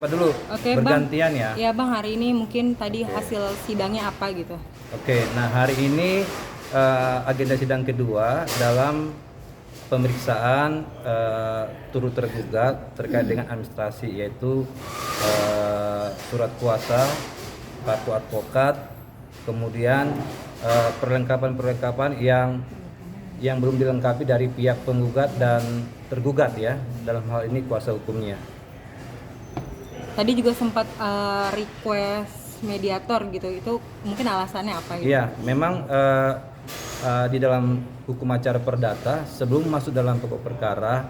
Apa dulu? Oke, Bang. Bergantian ya. Ya, Bang, hari ini mungkin tadi hasil sidangnya apa gitu. Oke, nah hari ini agenda sidang kedua dalam pemeriksaan turut tergugat terkait dengan administrasi, yaitu surat kuasa, kartu advokat, kemudian perlengkapan-perlengkapan yang belum dilengkapi dari pihak penggugat dan tergugat ya, dalam hal ini kuasa hukumnya. Tadi juga sempat request mediator gitu, itu mungkin alasannya apa gitu? Iya, memang di dalam hukum acara perdata sebelum masuk dalam pokok perkara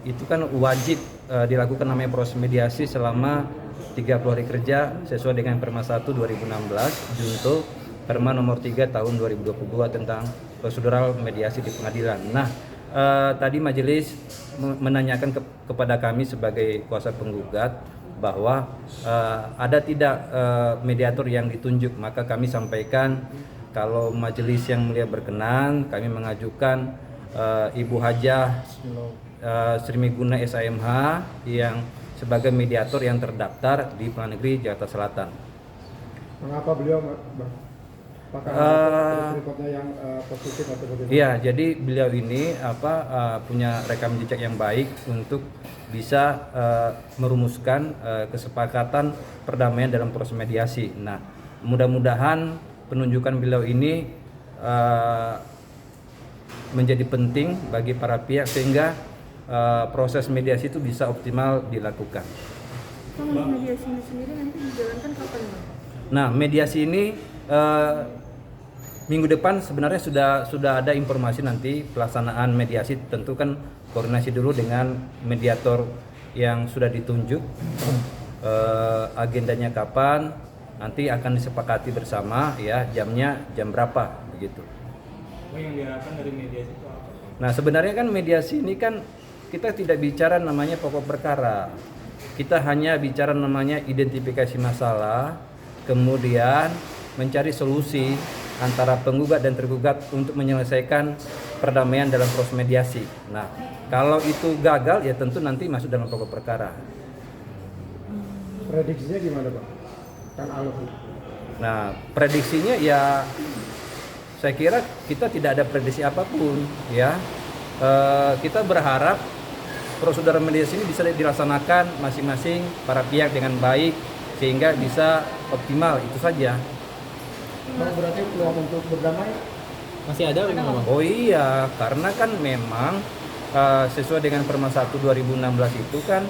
itu kan wajib dilakukan namanya proses mediasi selama 30 hari kerja sesuai dengan Perma 1 2016 Junto Perma nomor 3 tahun 2022 tentang prosedural mediasi di pengadilan. Nah, tadi majelis menanyakan kepada kami sebagai kuasa penggugat bahwa ada tidak mediator yang ditunjuk, maka kami sampaikan kalau majelis yang mulia berkenan, kami mengajukan Ibu Hajah Sri Meguna SAMH yang sebagai mediator yang terdaftar di Pengadilan Negeri Jakarta Selatan. Mengapa beliau, Bang? Apakah rekodnya yang positif atau bagaimana? Iya, jadi beliau ini punya rekam jejak yang baik untuk bisa merumuskan kesepakatan perdamaian dalam proses mediasi. Nah, mudah-mudahan penunjukan beliau ini menjadi penting bagi para pihak sehingga proses mediasi itu bisa optimal dilakukan. Bang, mediasi ini sendiri nanti dijalankan kapan, Bang? Nah, mediasi ini minggu depan sebenarnya sudah ada informasi nanti pelaksanaan mediasi. Tentu kan koordinasi dulu dengan mediator yang sudah ditunjuk, agendanya kapan, nanti akan disepakati bersama ya, jamnya jam berapa begitu. Yang diharapkan dari mediasi itu apa? Nah, sebenarnya kan mediasi ini kan kita tidak bicara namanya pokok perkara, kita hanya bicara namanya identifikasi masalah, kemudian mencari solusi antara penggugat dan tergugat untuk menyelesaikan perdamaian dalam proses mediasi. Nah, kalau itu gagal ya tentu nanti masuk dalam pokok perkara. Prediksinya gimana, Bang? Kan alot. Nah, prediksinya ya saya kira kita tidak ada prediksi apapun ya. Kita berharap prosedur mediasi ini bisa dilaksanakan masing-masing para pihak dengan baik sehingga bisa optimal, itu saja. Bang, berarti peluang untuk berdamai Masih ada Bang? Oh iya, karena kan memang sesuai dengan Perma 1 2016 itu kan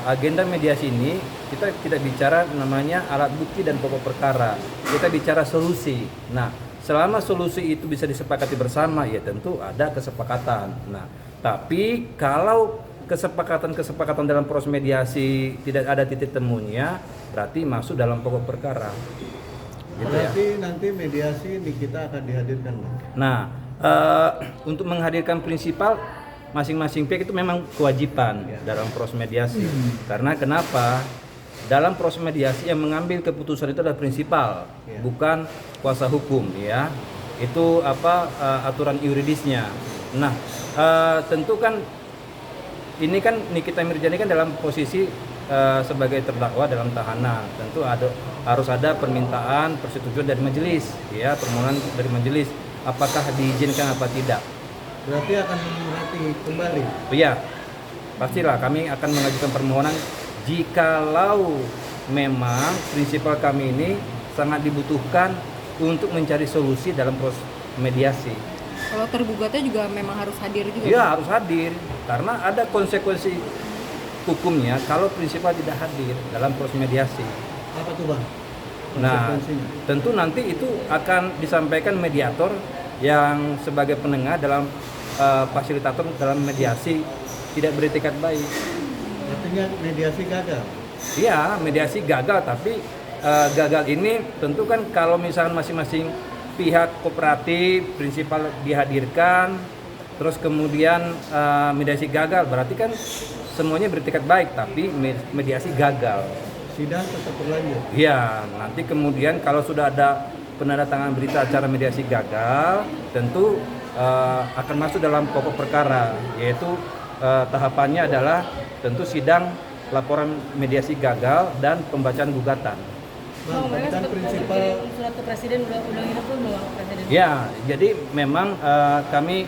agenda mediasi ini kita tidak bicara namanya alat bukti dan pokok perkara, kita bicara solusi. Nah, selama solusi itu bisa disepakati bersama ya tentu ada kesepakatan. Nah, tapi kalau kesepakatan dalam proses mediasi tidak ada titik temunya, berarti masuk dalam pokok perkara. Gitu berarti ya. nanti mediasi ini kita akan dihadirkan, Bang? Nah, untuk menghadirkan prinsipal masing-masing pihak itu memang kewajiban dalam proses mediasi. Karena kenapa? Dalam proses mediasi yang mengambil keputusan itu adalah prinsipal, bukan kuasa hukum ya. Itu aturan yuridisnya. Nah, tentu kan ini kan Nikita Mirzani kan dalam posisi sebagai terdakwa dalam tahanan, tentu harus ada permintaan persetujuan dari majelis ya, permohonan dari majelis apakah diizinkan apa tidak. Berarti akan berarti kembali. Iya, pastilah kami akan mengajukan permohonan jikalau memang prinsipal kami ini sangat dibutuhkan untuk mencari solusi dalam proses mediasi. Kalau tergugatnya juga memang harus hadir juga? Iya, harus hadir karena ada konsekuensi hukumnya kalau prinsipal tidak hadir dalam proses mediasi. Apa tuh, Bang? Nah, Konsekuensinya? tentu nanti itu akan disampaikan mediator yang sebagai penengah dalam fasilitator dalam mediasi tidak beretikat baik. Artinya mediasi gagal. Iya, mediasi gagal, tapi gagal ini tentu kan kalau misalnya masing-masing pihak kooperatif, prinsipal dihadirkan, terus kemudian mediasi gagal, berarti kan semuanya beretikat baik, tapi mediasi gagal. Sidang tetap berlanjut. Iya, nanti kemudian kalau sudah ada penandatangan berita acara mediasi gagal, tentu akan masuk dalam pokok perkara, yaitu tahapannya adalah tentu sidang laporan mediasi gagal dan pembacaan gugatan. Bang, kan prinsipal surat ke presiden udah ngirim tuh belum presiden? Ya, jadi memang kami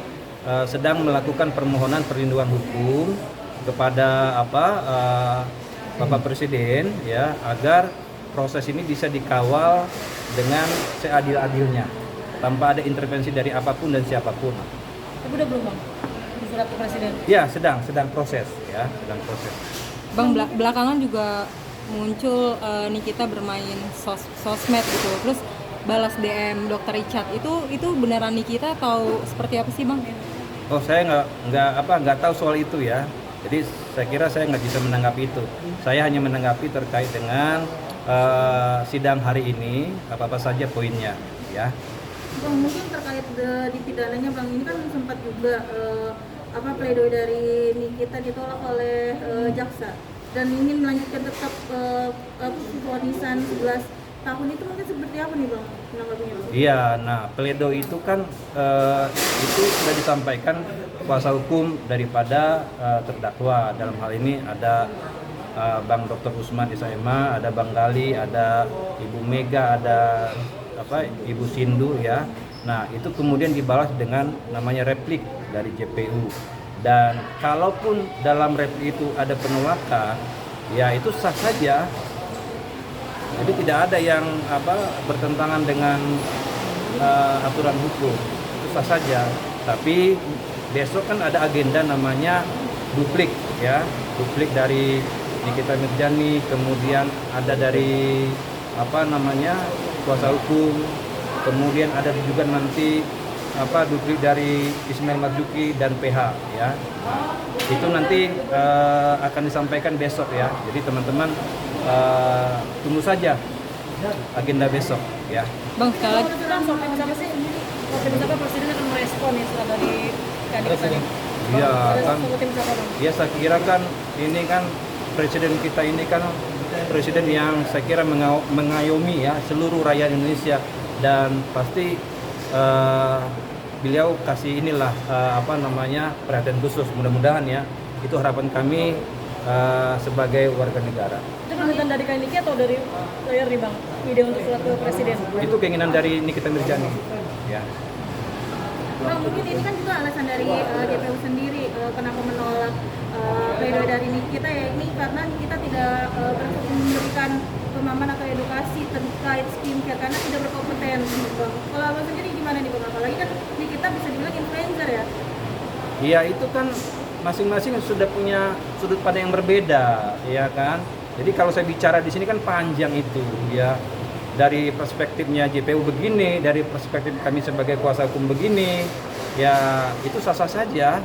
sedang melakukan permohonan perlindungan hukum kepada Bapak Presiden ya, agar proses ini bisa dikawal dengan seadil-adilnya tanpa ada intervensi dari apapun dan siapapun. Tapi udah belum bang di surat ke presiden? Ya, sedang proses ya, sedang proses. Bang, belakangan juga muncul Nikita bermain sosmed gitu, terus balas DM Dr. Richard, itu beneran Nikita atau seperti apa sih bang? Oh, saya nggak tahu soal itu ya. Jadi saya kira saya nggak bisa menanggapi itu. Saya hanya menanggapi terkait dengan sidang hari ini, apa saja poinnya ya. Bang, mungkin terkait di pidananya Bang, ini kan sempat juga pledoi dari Nikita ditolak oleh jaksa dan ingin melanjutkan tetap vonisan 11 tahun, itu mungkin seperti apa nih Bang menanggapinya Bang? Iya, nah pledoi itu kan itu sudah disampaikan kuasa hukum daripada terdakwa. Dalam hal ini ada Bang Dr. Usman SMA, ada Bang Gali, ada Ibu Mega, ada Ibu Sindu ya. Nah, itu kemudian dibalas dengan namanya replik dari JPU. Dan kalaupun dalam replik itu ada penolakan, ya itu sah saja. Jadi tidak ada yang bertentangan dengan aturan hukum, itu sah saja. Tapi besok kan ada agenda namanya duplik ya, duplik dari Nikita Mirzani, kemudian ada dari kuasa hukum, kemudian ada juga nanti duplik dari Ismail Marzuki dan PH ya. Nah, itu nanti akan disampaikan besok ya. Jadi teman-teman tunggu saja agenda besok ya. Bang, sekali lagi Presiden akan merespon ya surat dari Kadin tadi? Iya kan. Ya saya kira kan ini kan presiden kita ini kan presiden yang saya kira mengayomi ya seluruh rakyat Indonesia, dan pasti beliau kasih inilah perhatian khusus, mudah-mudahan ya, itu harapan kami sebagai warga negara. Itu permintaan dari Kaniki atau dari lawyer nih Bang, ide untuk surat ke presiden? Itu keinginan dari Nikita Mirzani ya. Bang, mungkin ini kan juga alasan dari JPU sendiri kenapa menolak pledoi dari Nikita ya, ini karena Nikita tidak memberikan pemahaman atau edukasi terkait skincare karena tidak berkompetensi Bang. Kalau Abang sendiri gimana nih Bang? Apalagi kan Nikita bisa dibilang influencer ya? Iya, itu kan masing-masing sudah punya sudut pandang yang berbeda, ya kan. Jadi kalau saya bicara di sini kan panjang itu, ya. Dari perspektifnya JPU begini, dari perspektif kami sebagai kuasa hukum begini, ya itu sah-sah saja.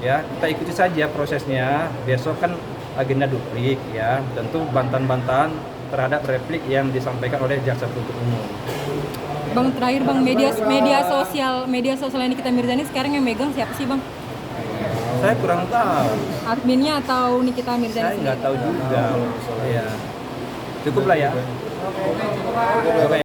Ya, kita ikuti saja prosesnya. Besok kan agenda duplik, ya. Tentu bantahan-bantahan terhadap replik yang disampaikan oleh jaksa penuntut umum. Bang, terakhir Bang, media sosial Nikita Mirzani sekarang yang megang siapa sih Bang? Saya kurang tahu. Adminnya atau Nikita Mirzani? Saya nggak tahu juga. Ya. Cukup lah ya.